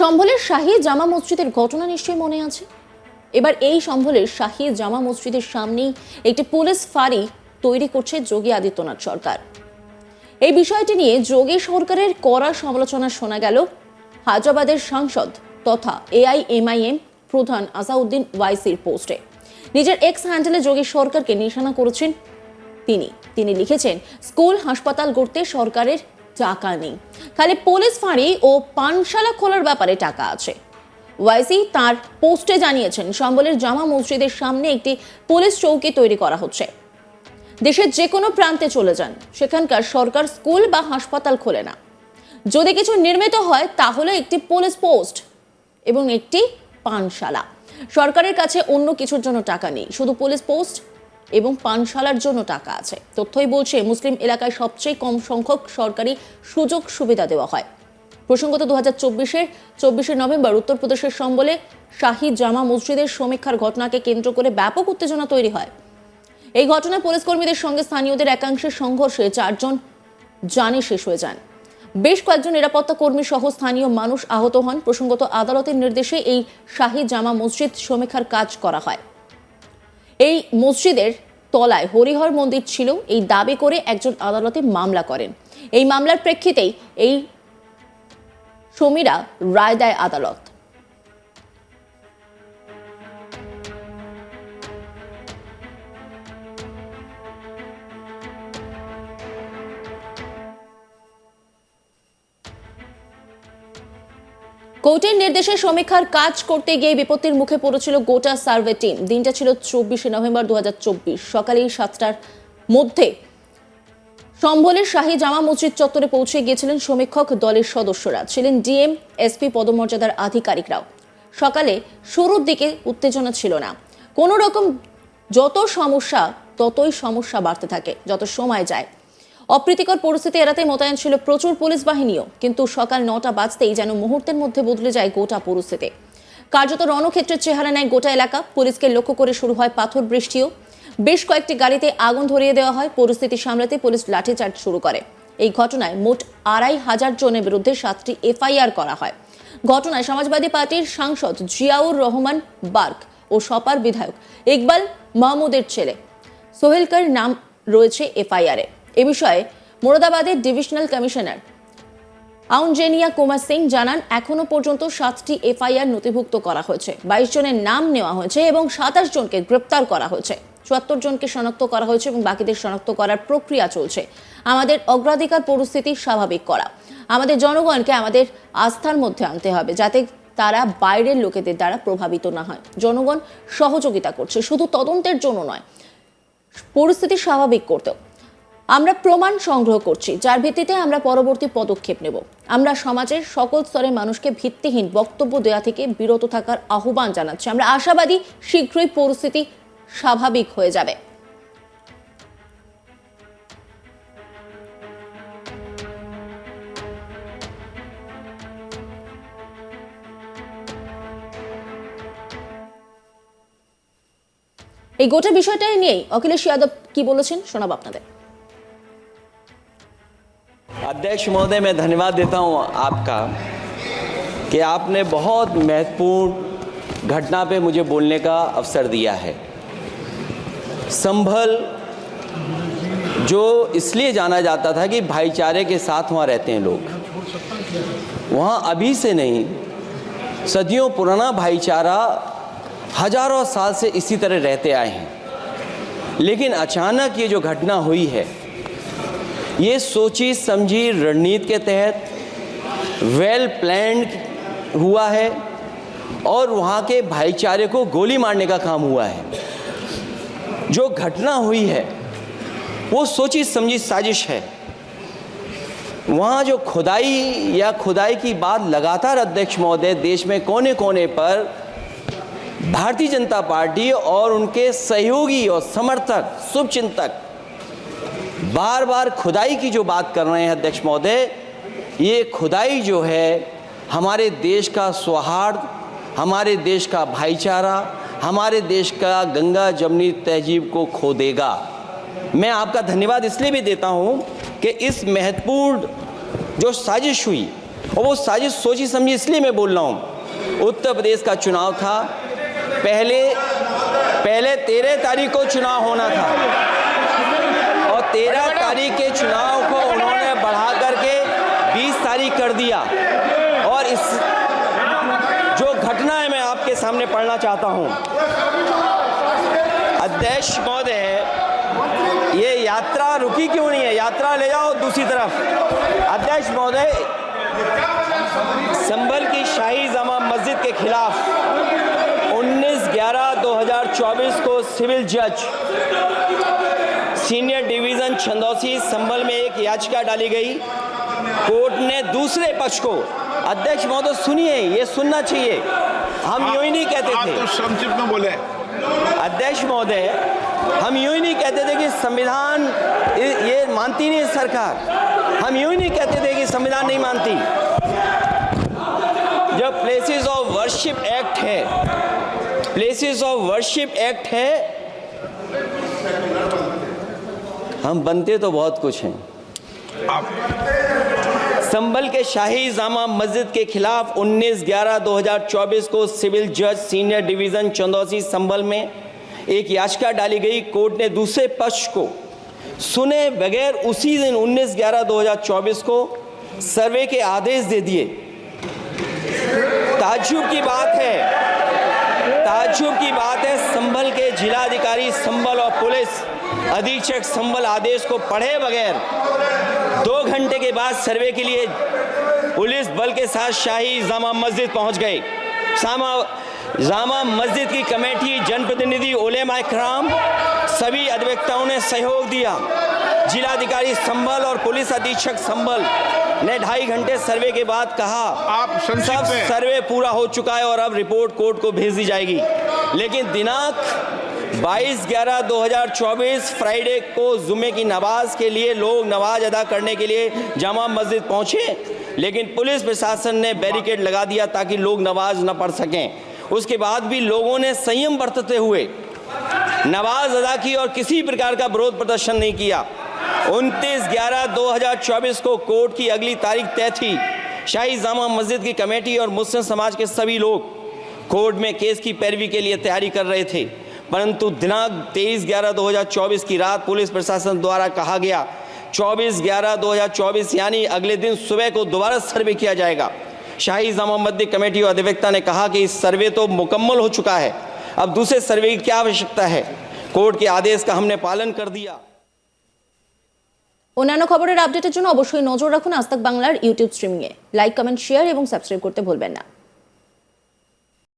সম্ভলের শাহী জামা মসজিদের ঘটনা নিশ্চয়ই মনে আছে। এবার এই সম্ভলের শাহী জামা মসজিদের সামনেই একটি পুলিশ ফাঁড়ি তৈরি করছে যোগী আদিত্যনাথ সরকার। এই বিষয়টি নিয়ে যোগী সরকারের কড়া সমালোচনা শোনা গেল হায়দ্রাবাদের সাংসদ তথা এআইএমআইএম প্রধান আসাউদ্দিন ওয়াইসির পোস্টে। নিজের এক্স হ্যান্ডেলে যোগী সরকারকে নিশানা করেছেন তিনি লিখেছেন, স্কুল হাসপাতাল গড়তে সরকারের টাকা নেই, খালি পুলিশ ফাঁড়ি ও পানশালা খোলার ব্যাপারে টাকা আছে। ওয়াইসি তার পোস্টে জানিয়েছেন, সম্বলের জামা মসজিদের সামনে একটি পুলিশ চৌকি তৈরি করা হচ্ছে। দেশের যে কোনো প্রান্তে চলে যান, সেখানকার সরকার স্কুল বা হাসপাতাল খোলে না। যদি কিছু নির্মিত হয় তাহলে একটি পুলিশ পোস্ট এবং একটি পানশালা। সরকারের কাছে অন্য কিছুর জন্য টাকা নেই, শুধু পুলিশ পোস্ট এবং পানশালার জন্য টাকা আছে। তথ্যই বলছে মুসলিম এলাকায় সবচেয়ে কম সংখ্যক সরকারি সুযোগ সুবিধা দেওয়া হয়। প্রসঙ্গত 2024 নভেম্বর উত্তরপ্রদেশের সম্বলে শাহী জামা মসজিদের সমীক্ষার ঘটনাকে কেন্দ্র করে ব্যাপক উত্তেজনা তৈরি হয়। এই ঘটনায় পুলিশ কর্মীদের সঙ্গে স্থানীয়দের একাংশের সংঘর্ষে 4 জন জানে শেষ হয়ে যান। বেশ কয়েকজন নিরাপত্তা কর্মী সহ স্থানীয় মানুষ আহত হন। প্রসঙ্গত আদালতের নির্দেশে এই শাহী জামা মসজিদ সমীক্ষার কাজ করা হয়। এই মসজিদের তলায় হরিহর মন্দির ছিল, এই দাবি করে একজন আদালতে মামলা করেন। এই মামলার প্রেক্ষিতেই এই সমীরা রায় দেয় আদালত। কোর্টের নির্দেশে সমীক্ষার কাজ করতে গিয়ে বিপত্তির মুখে পড়েছিল গোটা সার্ভে টিম। দিনটা ছিল 24 নভেম্বর 2024। সকালে 7টার মধ্যে সম্বলের শাহী জামা মসজিদ চত্বরে পৌঁছে গিয়েছিলেন সমীক্ষক দলের সদস্যরা, ছিলেন ডিএম, এসপি পদমর্যাদার আধিকারিকরাও। সকালে শুরুর দিকে উত্তেজনা ছিল না কোনো রকম, ততই সমস্যা বাড়তে থাকে যত সময় যায়। অপ্রীতিকর পরিস্থিতি এড়াতে মোতায়েন ছিল প্রচুর পুলিশ বাহিনীও। কিন্তু সকাল 9টা বাজতেই যেন মুহূর্তের মধ্যে বদলে যায় গোটা পরিস্থিতি। কার্যত রণক্ষেত্রের চেহারা নেয় গোটা এলাকা। পুলিশকে লক্ষ্য করে শুরু হয় পাথর বৃষ্টিও। বেশ কয়েকটি গাড়িতে আগুন ধরিয়ে দেওয়া হয়। পরিস্থিতি সামলাতে পুলিশ লাঠিচার্জ শুরু করে। এই ঘটনায় মোট 2500 জনের বিরুদ্ধে 7টি এফআইআর করা হয়। ঘটনায় সমাজবাদী পার্টির সাংসদ জিয়াউর রহমান বার্ক ও সপার বিধায়ক ইকবাল মাহমুদের ছেলে সোহেলকার নাম রয়েছে এফআইআরে। এ বিষয়ে মোরাদাবাদের ডিভিশনাল কমিশনার আউনজেনিয়া কুমার সিং জানান, এখনো পর্যন্ত 7টি এফআইআর নথিভুক্ত করা হয়েছে, 22 জনের নাম নেওয়া হয়েছে এবং 27 জনকে গ্রেপ্তার করা হয়েছে। 74 জনকে শনাক্ত করা হয়েছে এবং বাকিদের শনাক্ত করার প্রক্রিয়া চলছে। আমাদের অগ্রাধিকার পরিস্থিতি স্বাভাবিক করা। আমাদের জনগণকে আমাদের আস্থার মধ্যে আনতে হবে, যাতে তারা বাইরের লোকেদের দ্বারা প্রভাবিত না হয়। জনগণ সহযোগিতা করছে, শুধু তদন্তের জন্য নয়, পরিস্থিতি স্বাভাবিক করতেও। আমরা প্রমাণ সংগ্রহ করছি, যার ভিত্তিতে আমরা পরবর্তী পদক্ষেপ নেব। আমরা সমাজের সকল স্তরের মানুষকে ভিত্তিহীন বক্তব্য দেওয়া থেকে বিরত থাকার আহ্বান জানাচ্ছি। আমরা আশাবাদী শীঘ্রই পরিস্থিতি স্বাভাবিক হয়ে যাবে। এই গোটা বিষয়টাই নিয়েই অখিলেশ যাদব কি বলেছেন শোনাব আপনাদের। अध्यक्ष महोदय, मैं धन्यवाद देता हूं आपका कि आपने बहुत महत्वपूर्ण घटना पे मुझे बोलने का अवसर दिया है। संभल जो इसलिए जाना जाता था कि भाईचारे के साथ वहाँ रहते हैं लोग, वहाँ अभी से नहीं, सदियों पुराना भाईचारा हजारों साल से इसी तरह रहते आए हैं। लेकिन अचानक ये जो घटना हुई है, ये सोची समझी रणनीति के तहत वेल प्लान्ड हुआ है और वहाँ के भाईचारे को गोली मारने का काम हुआ है। जो घटना हुई है वो सोची समझी साजिश है। वहाँ जो खुदाई की बात लगातार अध्यक्ष महोदय देश में कोने कोने पर भारतीय जनता पार्टी और उनके सहयोगी और समर्थक शुभचिंतक बार बार खुदाई की जो बात कर रहे हैं अध्यक्ष महोदय, ये खुदाई जो है हमारे देश का सौहार्द, हमारे देश का भाईचारा, हमारे देश का गंगा जमनी तहजीब को खो देगा। मैं आपका धन्यवाद इसलिए भी देता हूँ कि इस महत्वपूर्ण जो साजिश हुई और वो साजिश सोची समझी इसलिए मैं बोल रहा हूँ। उत्तर प्रदेश का चुनाव था, पहले 13 तारीख को चुनाव होना था और 13 तारीख के चुनाव को उन्होंने बढ़ा करके 20 तारीख कर दिया। और इस जो घटना है मैं आपके सामने पढ़ना चाहता हूँ। अध्यक्ष महोदय, ये यात्रा रुकी क्यों नहीं है? यात्रा ले जाओ दूसरी तरफ। अध्यक्ष महोदय, संभल की शाही जामा मस्जिद के खिलाफ 19/11/2024 को सिविल जज सीनियर डिवीजन छंदौसी संभल में एक याचिका डाली गई। कोर्ट ने दूसरे पक्ष को, अध्यक्ष महोदय सुनिए, ये सुनना चाहिए, हम यूं ही नहीं कहते थे। आप तो संक्षिप्त में बोले। अध्यक्ष महोदय, हम यूं ही नहीं कहते थे कि संविधान ये मानती नहीं सरकार। हम यूं ही नहीं कहते थे कि संविधान नहीं मानती। जब प्लेसेस ऑफ वर्शिप एक्ट है, प्लेसेस ऑफ वर्शिप एक्ट है, हम बनते तो बहुत कुछ हैं। संभल के शाही जामा मस्जिद के खिलाफ 19/11/2024 को सिविल जज सीनियर डिवीजन चंदौसी संभल में एक याचिका डाली गई। कोर्ट ने दूसरे पक्ष को सुने बगैर उसी दिन 19/11/2024 को सर्वे के आदेश दे दिए। ताज्जुब की बात है, संभल के जिलाधिकारी संभल और पुलिस अधीक्षक संभल आदेश को पढ़े बगैर 2 घंटे के बाद सर्वे के लिए पुलिस बल के साथ शाही जामा मस्जिद पहुंच गए। जामा मस्जिद की कमेटी, जनप्रतिनिधि, उलेमा इकराम, सभी अधिवक्ताओं ने सहयोग दिया। जिलाधिकारी संभल और पुलिस अधीक्षक संभल ने 2.5 घंटे सर्वे के बाद कहा, आप सब सर्वे पूरा हो चुका है और अब रिपोर्ट कोर्ट को भेज दी जाएगी। लेकिन दिनांक 22/11/2024 फ्राइडे को जुमे की नमाज के लिए लोग नमाज अदा करने के लिए जामा मस्जिद पहुंचे, लेकिन पुलिस प्रशासन ने बैरिकेड लगा दिया ताकि लोग नमाज न पढ़ सकें। उसके बाद भी लोगों ने संयम बरतते हुए नमाज अदा की और किसी प्रकार का विरोध प्रदर्शन नहीं किया। 29/11/2024 को कोर्ट की अगली तारीख तय थी। शाही जामा मस्जिद की कमेटी और मुस्लिम समाज के सभी लोग कोर्ट में केस की पैरवी के लिए तैयारी कर रहे थे, परंतु दिनांक 23/11/2024 की रात पुलिस प्रशासन द्वारा कहा गया 24/11/2024 यानी अगले दिन सुबह को दोबारा सर्वे किया जाएगा। शाही जामा मस्जिद कमेटी और अधिवक्ता ने कहा कि इस सर्वे तो मुकम्मल हो चुका है, अब दूसरे सर्वे की क्या आवश्यकता है। कोर्ट के आदेश का हमने पालन कर दिया। অন্যান্য খবরের আপডেটের জন্য অবশ্যই নজর রাখুন আজ তাক বাংলার ইউটিউব স্ট্রিমিংয়ে। লাইক, কমেন্ট, শেয়ার এবং সাবস্ক্রাইব করতে ভুলবেন না।